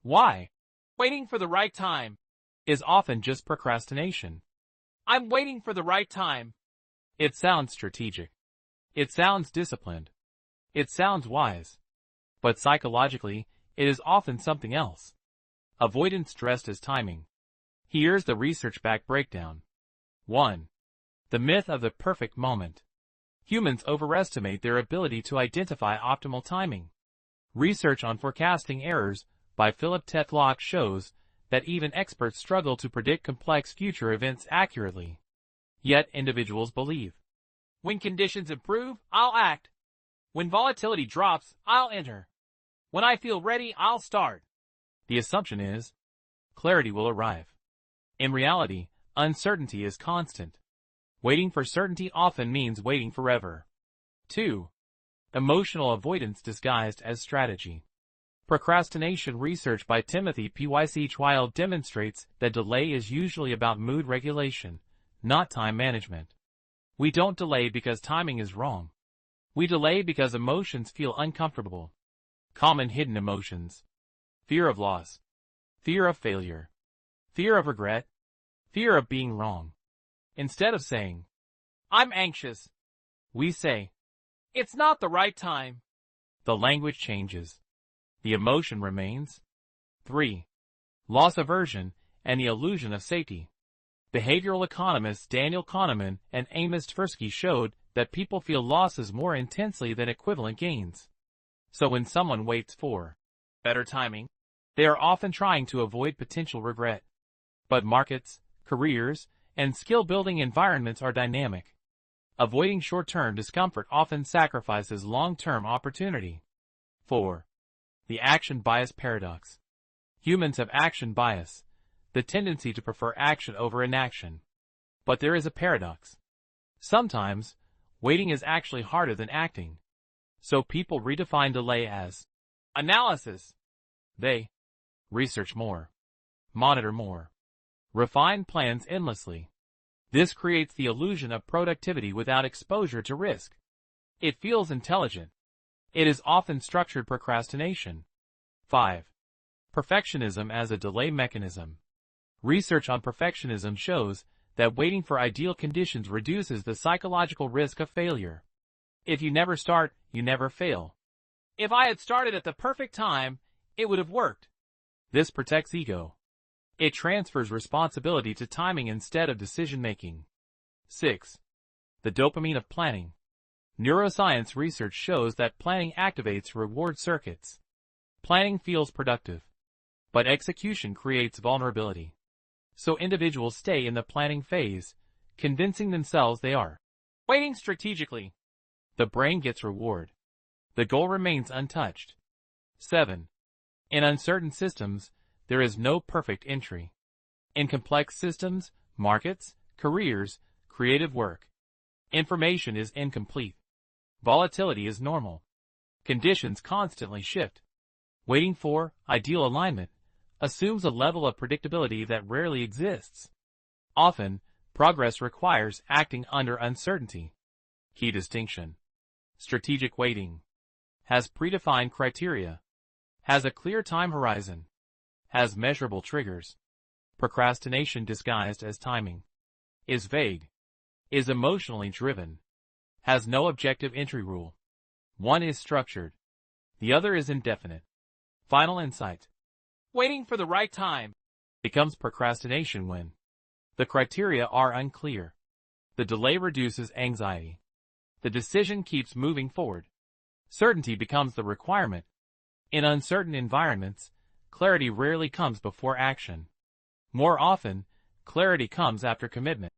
Why? Waiting for the right time is often just procrastination. I'm waiting for the right time. It sounds strategic. It sounds disciplined. It sounds wise. But psychologically, it is often something else. Avoidance dressed as timing. Here's the research-backed breakdown. 1. The myth of the perfect moment. Humans overestimate their ability to identify optimal timing. Research on forecasting errors by Philip Tetlock shows that even experts struggle to predict complex future events accurately. Yet individuals believe, when conditions improve, I'll act. When volatility drops, I'll enter. When I feel ready, I'll start. The assumption is, clarity will arrive. In reality, uncertainty is constant. Waiting for certainty often means waiting forever. 2. Emotional avoidance disguised as strategy. Procrastination research by Timothy Pychyl demonstrates that delay is usually about mood regulation, not time management. We don't delay because timing is wrong. We delay because emotions feel uncomfortable. Common hidden emotions. Fear of loss. Fear of failure. Fear of regret. Fear of being wrong. Instead of saying, I'm anxious, we say, it's not the right time. The language changes. The emotion remains. 3. Loss aversion and the illusion of safety. Behavioral economists Daniel Kahneman and Amos Tversky showed that people feel losses more intensely than equivalent gains. So when someone waits for better timing, they are often trying to avoid potential regret. But markets, careers, and skill-building environments are dynamic. Avoiding short-term discomfort often sacrifices long-term opportunity. 4. The action bias paradox. Humans have action bias, the tendency to prefer action over inaction. But there is a paradox. Sometimes, waiting is actually harder than acting. So people redefine delay as analysis. They research more, monitor more, refine plans endlessly. This creates the illusion of productivity without exposure to risk. It feels intelligent. It is often structured procrastination. 5. Perfectionism as a delay mechanism. Research on perfectionism shows that waiting for ideal conditions reduces the psychological risk of failure. If you never start, you never fail. If I had started at the perfect time, it would have worked. This protects ego. It transfers responsibility to timing instead of decision-making. 6. The dopamine of planning. Neuroscience research shows that planning activates reward circuits. Planning feels productive, but execution creates vulnerability. So individuals stay in the planning phase, convincing themselves they are waiting strategically. The brain gets reward. The goal remains untouched. 7. In uncertain systems, there is no perfect entry. In complex systems, markets, careers, creative work, information is incomplete. Volatility is normal. Conditions constantly shift. Waiting for ideal alignment assumes a level of predictability that rarely exists. Often, progress requires acting under uncertainty. Key distinction. Strategic waiting has predefined criteria, has a clear time horizon, has measurable triggers. Procrastination disguised as timing is vague, is emotionally driven, has no objective entry rule. One is structured, the other is indefinite. Final insight. Waiting for the right time becomes procrastination when the criteria are unclear. The delay reduces anxiety. The decision keeps moving forward. Certainty becomes the requirement. In uncertain environments, clarity rarely comes before action. More often, clarity comes after commitment.